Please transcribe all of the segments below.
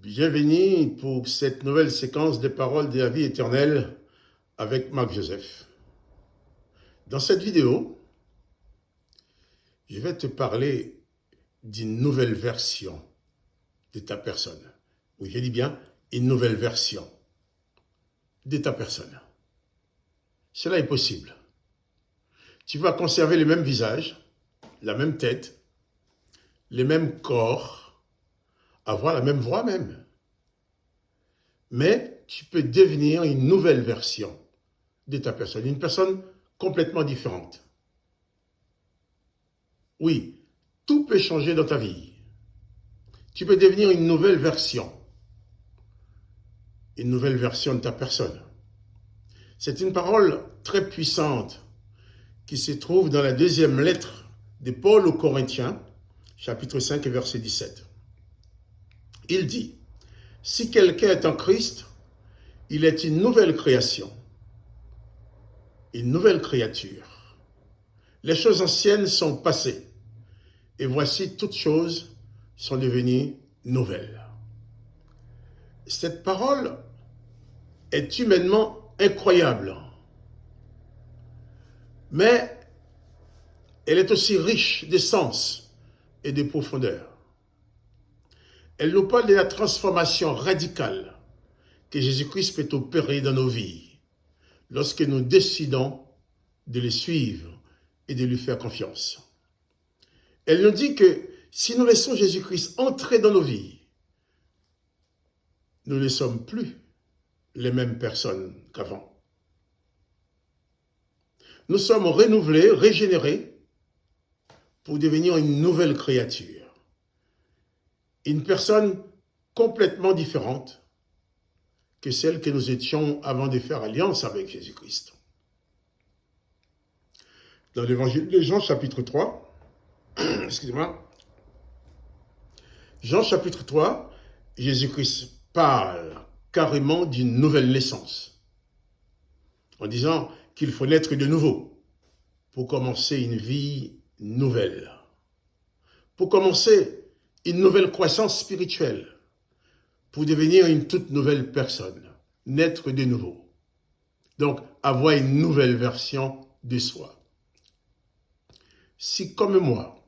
Bienvenue pour cette nouvelle séquence des paroles de la vie éternelle avec Marc Joseph. Dans cette vidéo, je vais te parler d'une nouvelle version de ta personne. Oui, je dis bien une nouvelle version de ta personne. Cela est possible. Tu vas conserver le même visage, la même tête, les mêmes corps, avoir la même voix même. Mais tu peux devenir une nouvelle version de ta personne, une personne complètement différente. Oui, tout peut changer dans ta vie. Tu peux devenir une nouvelle version de ta personne. C'est une parole très puissante qui se trouve dans la deuxième lettre de Paul aux Corinthiens, chapitre 5 et verset 17. Il dit, « Si quelqu'un est en Christ, il est une nouvelle création, une nouvelle créature. Les choses anciennes sont passées, et voici toutes choses sont devenues nouvelles. » Cette parole est humainement incroyable, mais elle est aussi riche de sens et de profondeur. Elle nous parle de la transformation radicale que Jésus-Christ peut opérer dans nos vies lorsque nous décidons de le suivre et de lui faire confiance. Elle nous dit que si nous laissons Jésus-Christ entrer dans nos vies, nous ne sommes plus les mêmes personnes qu'avant. Nous sommes renouvelés, régénérés pour devenir une nouvelle créature. Une personne complètement différente que celle que nous étions avant de faire alliance avec Jésus-Christ. Dans l'évangile de Jean, chapitre 3, excusez-moi, Jean, chapitre 3, Jésus-Christ parle carrément d'une nouvelle naissance, en disant qu'il faut naître de nouveau pour commencer une vie nouvelle, pour commencer une nouvelle croissance spirituelle, pour devenir une toute nouvelle personne, naître de nouveau. Donc, avoir une nouvelle version de soi. Si, comme moi,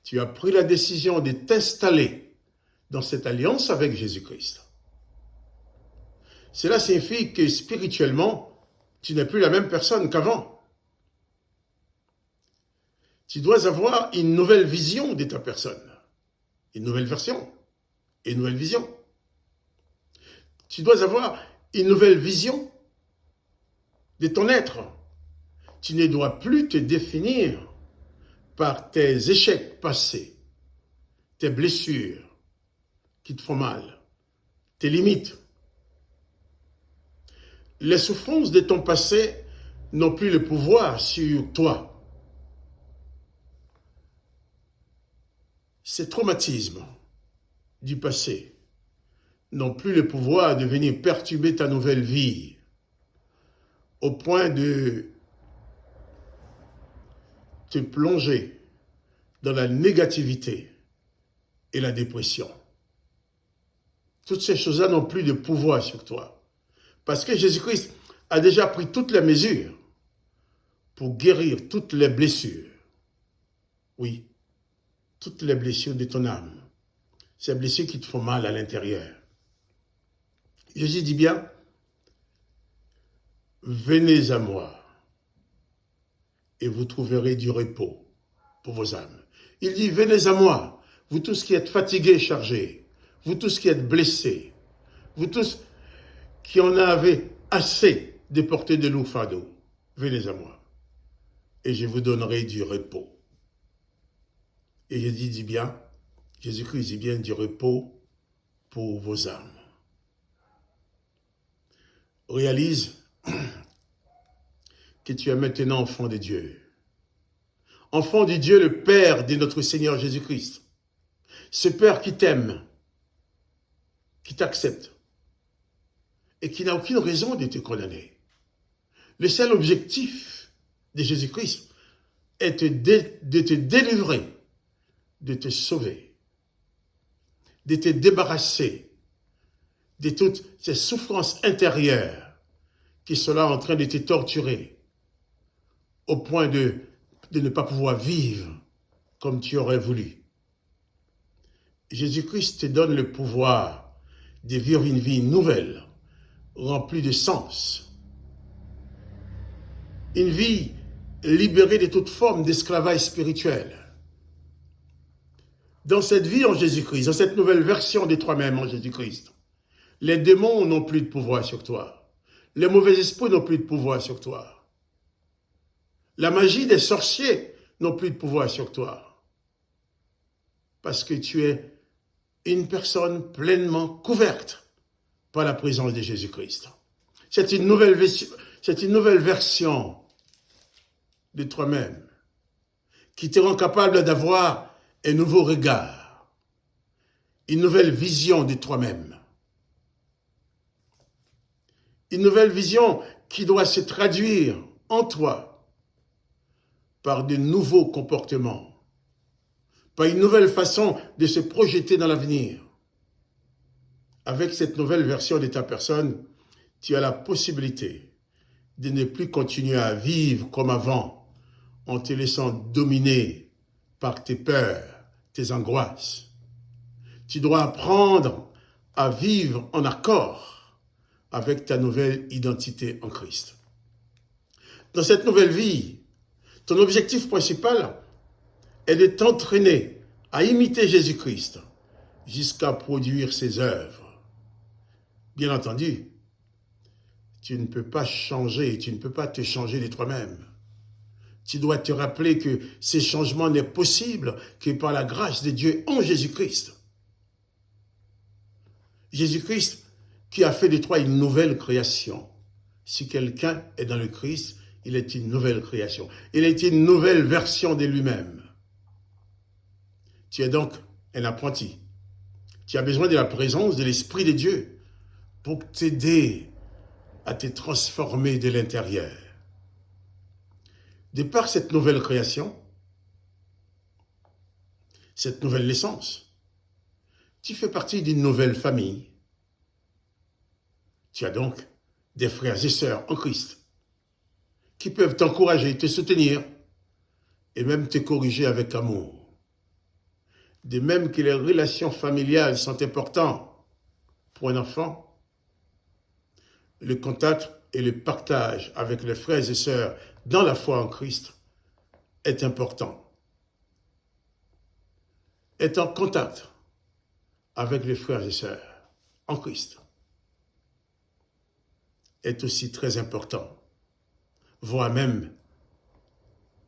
tu as pris la décision de t'installer dans cette alliance avec Jésus-Christ, cela signifie que spirituellement, tu n'es plus la même personne qu'avant. Tu dois avoir une nouvelle vision de ta personne, une nouvelle version, une nouvelle vision. Tu dois avoir une nouvelle vision de ton être. Tu ne dois plus te définir par tes échecs passés, tes blessures qui te font mal, tes limites. Les souffrances de ton passé n'ont plus le pouvoir sur toi. Ces traumatismes du passé n'ont plus le pouvoir de venir perturber ta nouvelle vie au point de te plonger dans la négativité et la dépression. Toutes ces choses-là n'ont plus de pouvoir sur toi. Parce que Jésus-Christ a déjà pris toutes les mesures pour guérir toutes les blessures. Oui, toutes les blessures de ton âme. Ces blessures qui te font mal à l'intérieur. Jésus dit bien, « Venez à moi et vous trouverez du repos pour vos âmes. » Il dit, « Venez à moi, vous tous qui êtes fatigués et chargés, vous tous qui êtes blessés, vous tous qui en avez assez de porter de lourds fardeaux, venez à moi et je vous donnerai du repos. » Et Jésus dit bien, Jésus-Christ dit bien du repos pour vos âmes. Réalise que tu es maintenant enfant de Dieu. Enfant de Dieu, le Père de notre Seigneur Jésus-Christ. Ce Père qui t'aime, qui t'accepte et qui n'a aucune raison de te condamner. Le seul objectif de Jésus-Christ est de te délivrer, de te sauver. de te débarrasser de toutes ces souffrances intérieures qui sont là en train de te torturer au point de ne pas pouvoir vivre comme tu aurais voulu. Jésus-Christ te donne le pouvoir de vivre une vie nouvelle, remplie de sens. Une vie libérée de toute forme d'esclavage spirituel. Dans cette vie en Jésus-Christ, dans cette nouvelle version de toi-même en Jésus-Christ, les démons n'ont plus de pouvoir sur toi. Les mauvais esprits n'ont plus de pouvoir sur toi. La magie des sorciers n'ont plus de pouvoir sur toi. Parce que tu es une personne pleinement couverte par la présence de Jésus-Christ. C'est une nouvelle version de toi-même qui te rend capable d'avoir un nouveau regard, une nouvelle vision de toi-même. Une nouvelle vision qui doit se traduire en toi par de nouveaux comportements, par une nouvelle façon de se projeter dans l'avenir. Avec cette nouvelle version de ta personne, tu as la possibilité de ne plus continuer à vivre comme avant, en te laissant dominer par tes peurs, tes angoisses. Tu dois apprendre à vivre en accord avec ta nouvelle identité en Christ. Dans cette nouvelle vie, ton objectif principal est de t'entraîner à imiter Jésus-Christ jusqu'à produire ses œuvres. Bien entendu, tu ne peux pas changer, tu ne peux pas te changer de toi-même. Tu dois te rappeler que ces changements n'est possible que par la grâce de Dieu en Jésus-Christ. Jésus-Christ qui a fait de toi une nouvelle création. Si quelqu'un est dans le Christ, il est une nouvelle création. Il est une nouvelle version de lui-même. Tu es donc un apprenti. Tu as besoin de la présence de l'Esprit de Dieu pour t'aider à te transformer de l'intérieur. De par cette nouvelle création, cette nouvelle naissance, tu fais partie d'une nouvelle famille. Tu as donc des frères et sœurs en Christ qui peuvent t'encourager, te soutenir et même te corriger avec amour. De même que les relations familiales sont importantes pour un enfant, le contact et le partage avec les frères et sœurs dans la foi en Christ est important. Être en contact avec les frères et sœurs en Christ est aussi très important, voire même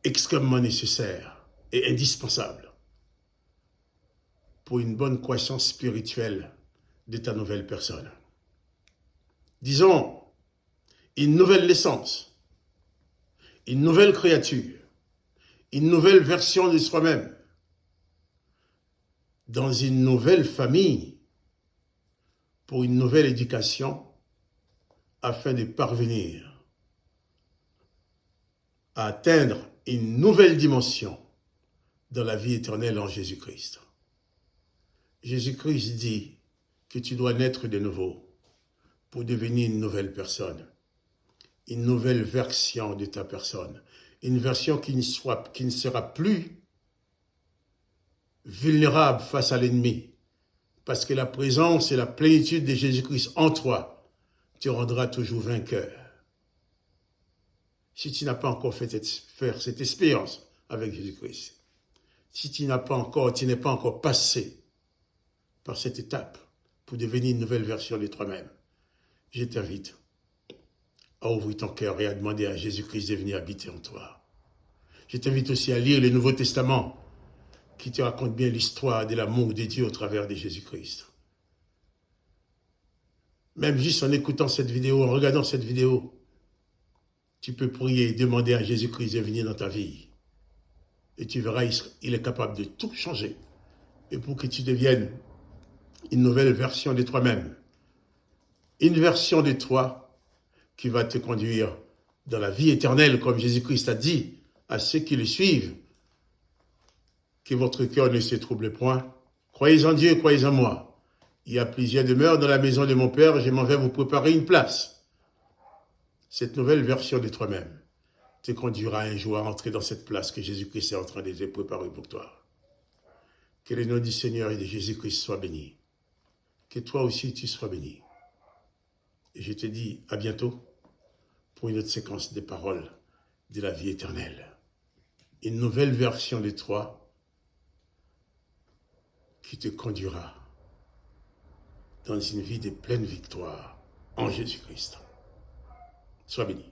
extrêmement nécessaire et indispensable pour une bonne croissance spirituelle de ta nouvelle personne. Disons, une nouvelle naissance, une nouvelle créature, une nouvelle version de soi-même, dans une nouvelle famille, pour une nouvelle éducation, afin de parvenir à atteindre une nouvelle dimension dans la vie éternelle en Jésus-Christ. Jésus-Christ dit que tu dois naître de nouveau pour devenir une nouvelle personne, une nouvelle version de ta personne, une version qui ne sera plus vulnérable face à l'ennemi, parce que la présence et la plénitude de Jésus-Christ en toi te rendra toujours vainqueur. Si tu n'as pas encore faire cette expérience avec Jésus-Christ, si tu n'es pas encore passé par cette étape pour devenir une nouvelle version de toi-même, je t'invite à ouvrir ton cœur et à demander à Jésus-Christ de venir habiter en toi. Je t'invite aussi à lire le Nouveau Testament qui te raconte bien l'histoire de l'amour de Dieu au travers de Jésus-Christ. Même juste en écoutant cette vidéo, en regardant cette vidéo, tu peux prier et demander à Jésus-Christ de venir dans ta vie. Et tu verras, il est capable de tout changer. Et pour que tu deviennes une nouvelle version de toi-même. Une version de toi qui va te conduire dans la vie éternelle, comme Jésus-Christ a dit à ceux qui le suivent. Que votre cœur ne se trouble point. Croyez en Dieu, croyez en moi. Il y a plusieurs demeures dans la maison de mon Père, je m'en vais vous préparer une place. Cette nouvelle version de toi-même te conduira un jour à entrer dans cette place que Jésus-Christ est en train de te préparer pour toi. Que le nom du Seigneur et de Jésus-Christ soit béni. Que toi aussi tu sois béni. Et je te dis à bientôt pour une autre séquence de paroles de la vie éternelle. Une nouvelle version de toi qui te conduira dans une vie de pleine victoire en Jésus-Christ. Sois béni.